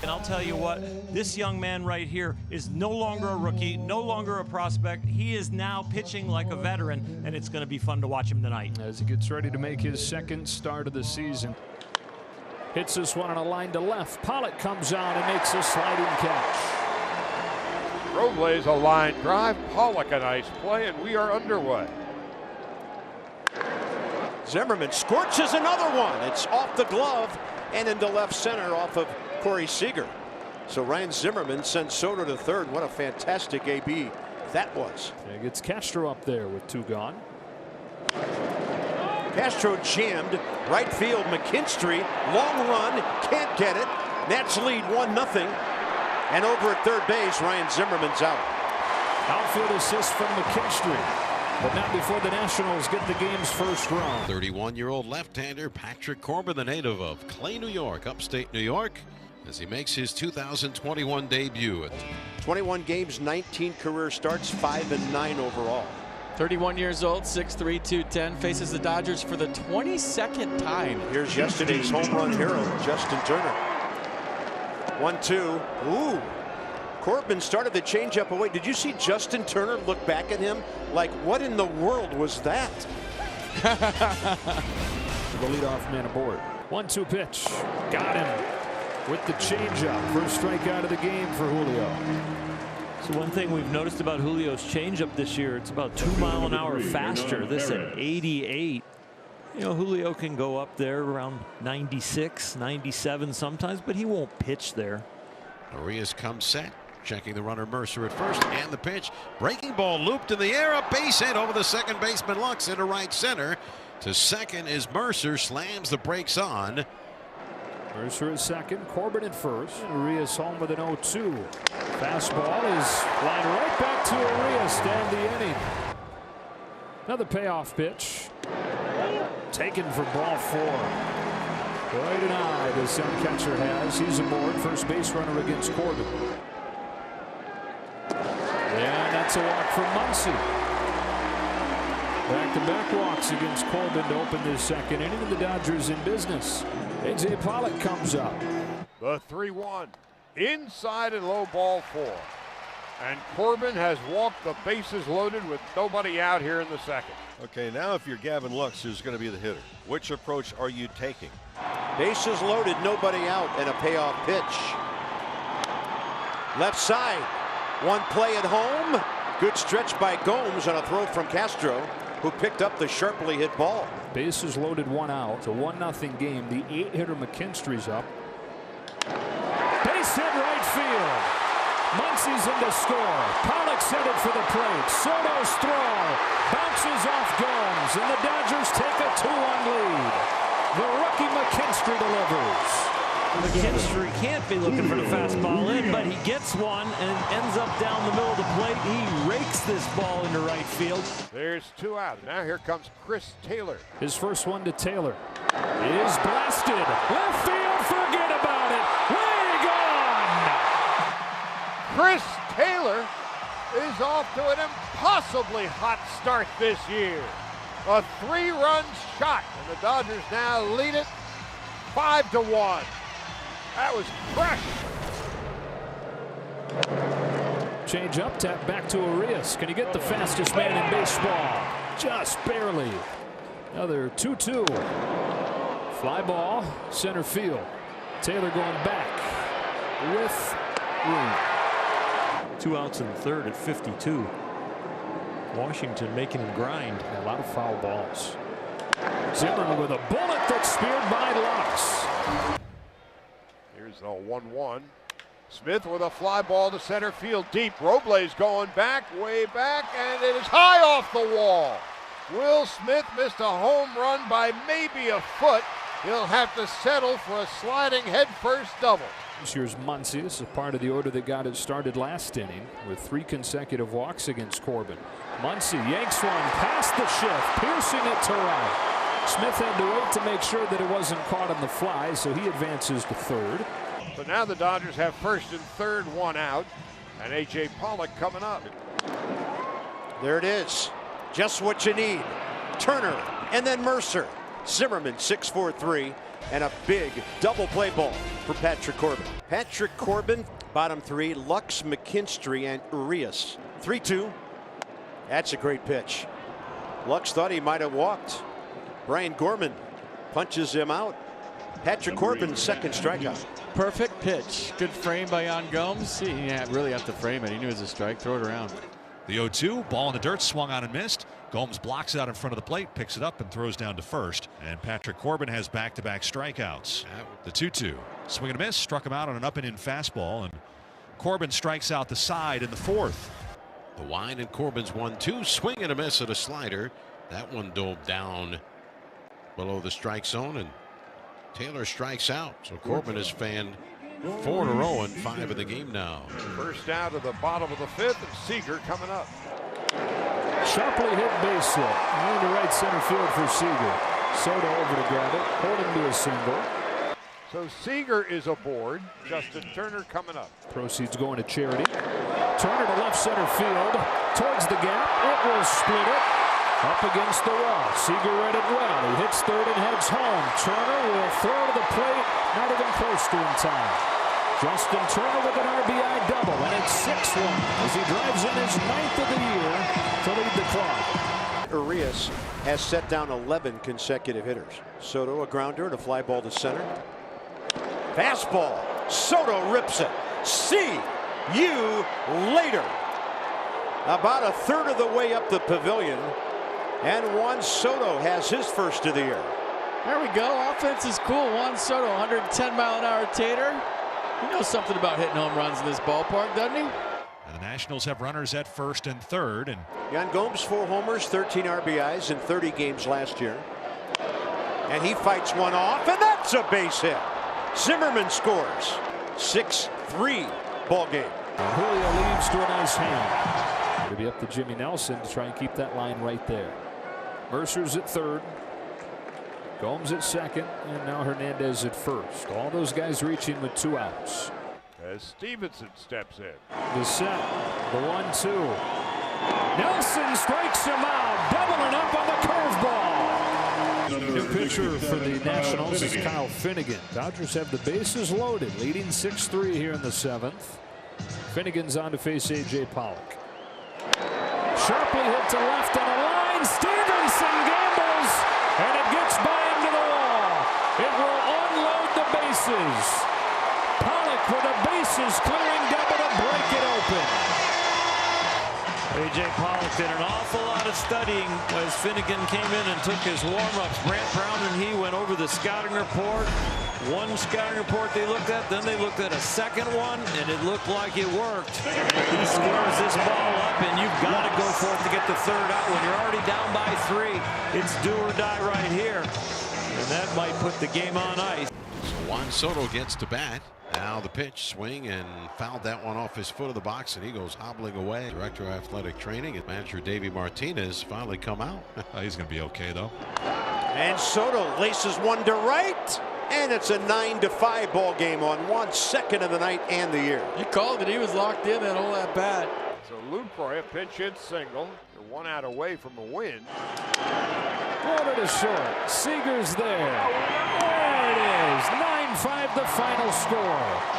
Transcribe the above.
And I'll tell you what, this young man right here is no longer a rookie, no longer a prospect. He is now pitching like a veteran, and it's going to be fun to watch him tonight. As he gets ready to make his second start of the season. Hits this one on a line to left. Pollock comes out and makes a sliding catch. Robles a line drive, Pollock a nice play, and we are underway. Zimmerman scorches another one. It's off the glove and into left center off of Corey Seager. So Ryan Zimmerman sends Soto to third. What a fantastic AB that was. He gets Castro up there with two gone. Castro jammed right field. McKinstry, long run, can't get it. Nats lead 1-0. And over at third base, Ryan Zimmerman's out. Outfield assist from McKinstry, but not before the Nationals get the game's first run. 31-year-old left-hander Patrick Corbin, the native of Clay, New York, upstate New York, as he makes his 2021 debut. 21 games, 19 career starts, 5-9 overall. 31 years old, 6'3", 210, faces the Dodgers for the 22nd time. Here's yesterday's home run hero, Justin Turner. 1-2. Ooh. Corbin started the changeup away. Did you see Justin Turner look back at him like, what in the world was that? The leadoff man aboard. 1-2 pitch. Got him with the changeup. First strikeout of the game for Julio. So one thing we've noticed about Julio's changeup this year, it's about 2 miles an hour faster. This at 88. You know, Julio can go up there around 96, 97 sometimes, but he won't pitch there. Arias comes set, checking the runner Mercer at first, and the pitch. Breaking ball looped in the air, a base hit over the second baseman Lux into right center. To second is Mercer, slams the brakes on. Mercer at second, Corbin at first. Arias home with an 0-2. Fastball is lined right back to Arias to end the inning. Another payoff pitch. Taken for ball 4. Quite an eye this young catcher has. He's aboard, first base runner against Corbin. And that's a walk from Muncy. Back-to-back walks against Corbin to open this second inning, and the Dodgers in business. A.J. Pollock comes up. The 3-1. Inside and low, ball 4. And Corbin has walked the bases loaded with nobody out here in the second. Okay, now if you're Gavin Lux, who's going to be the hitter, which approach are you taking? Bases loaded, nobody out, and a payoff pitch. Left side. One play at home. Good stretch by Gomes on a throw from Castro, who picked up the sharply hit ball. Bases loaded, 1 out. It's a 1-0 game. The 8-hitter McKinstry's up. Base hit right field. Muncy's in to score. Pollock's headed for the plate. Soto's throw bounces off Gomes, and the Dodgers take a 2-1 lead. The rookie McKinstry delivers. McKinstry can't be looking for the fastball in, but he gets one and ends up down the middle of the plate. He rakes this ball into right field. There's 2 out. Now here comes Chris Taylor. His first one to Taylor is blasted. Left field, forget about it. Way gone. Chris Taylor is off to an impossibly hot start this year. A 3-run shot, and the Dodgers now lead it 5-1. That was crushing. Change up, tap back to Arias. Can he get the fastest man in baseball? Just barely. Another 2-2. Fly ball, center field. Taylor going back with room. 2 outs in the third at 52. Washington making him grind. A lot of foul balls. Zimmerman with a bullet that's speared by Lux. Here's a 1-1. Smith with a fly ball to center field deep. Robles going back, way back, and it is high off the wall. Will Smith missed a home run by maybe a foot. He'll have to settle for a sliding headfirst double. This year's Muncy. This is part of the order that got it started last inning with 3 consecutive walks against Corbin. Muncy yanks one past the shift, piercing it to right. Smith had to wait to make sure that it wasn't caught on the fly, so he advances to third. So now the Dodgers have first and third, 1 out, and A.J. Pollock coming up. There it is. Just what you need. Turner and then Mercer. Zimmerman 6-4-3. and a big double play ball for Patrick Corbin. Patrick Corbin, bottom three, Lux, McKinstry, and Urias. 3-2. That's a great pitch. Lux thought he might have walked. Brian Gorman punches him out. Patrick Corbin's second strikeout. Perfect pitch. Good frame by Yan Gomes. He didn't really have to frame it. He knew it was a strike. Throw it around. The 0-2, ball in the dirt, swung on and missed. Gomes blocks it out in front of the plate, picks it up and throws down to first. And Patrick Corbin has back-to-back strikeouts. The 2-2, swing and a miss, struck him out on an up and in fastball, and Corbin strikes out the side in the fourth. The wide and Corbin's 1-2, swing and a miss at a slider. That one dove down below the strike zone, and Taylor strikes out. So Corbin has fanned 4 in a row and 5 in the game now. First out of the bottom of the fifth, and Seager coming up. Sharply hit base hit. Into right center field for Seager. Soto over to grab it. Holding to a single. So Seager is aboard. Justin Turner coming up. Proceeds going to Charity. Turner to left center field. Towards the gap. It will split it. Up against the wall. Seager read it well. He hits third and heads home. Turner will throw to the plate. Not even close to in time. Justin Turner with an RBI double, and it's 6-1 as he drives in his 9th of the year to lead the club. Urias has set down 11 consecutive hitters. Soto a grounder and a fly ball to center. Fastball. Soto rips it. See you later. About a third of the way up the pavilion, and Juan Soto has his first of the year. There we go. Offense is cool. Juan Soto, 110-mile-an-hour tater. He knows something about hitting home runs in this ballpark, doesn't he? And the Nationals have runners at first and third. And Yan Gomes, 4 homers, 13 RBIs in 30 games last year. And he fights one off, and that's a base hit. Zimmerman scores. 6-3 ball game. Julio leaves to a nice hand. It'll be up to Jimmy Nelson to try and keep that line right there. Mercer's at third. Gomes at second, and now Hernandez at first. All those guys reaching with 2 outs. As Stevenson steps in. The set, the 1-2. Nelson strikes him out, doubling up on the curveball. New pitcher for the Nationals is Kyle Finnegan. Dodgers have the bases loaded, leading 6-3 here in the 7th. Finnegan's on to face A.J. Pollock. Sharply hit to left on a line. Stevenson gambles, and it gets by him to the wall. It will unload the bases. Pollock with a bases clearing double to break it open. A.J. Pollock did an awful lot of studying as Finnegan came in and took his warm-ups. Brant Brown and he went over the scouting report. One scouting report they looked at, then they looked at a second one, and it looked like it worked. He squares this ball up, and you've got to go for it to get the third out. When you're already down by 3, it's do or die right here. And that might put the game on ice. So Juan Soto gets to bat. Now the pitch, swing, and fouled that one off his foot of the box, and he goes hobbling away. Director of Athletic Training and manager Davey Martinez finally come out. he's going to be okay, though. And Soto laces one to right, and it's a 9-5 ball game on Juan's second of the night and the year. You called it. He was locked in that whole at bat. So Lucroy, a pinch hit single. They're 1 out away from a win. Quarter to short. Seager's there. There it is. 9-5 the final score.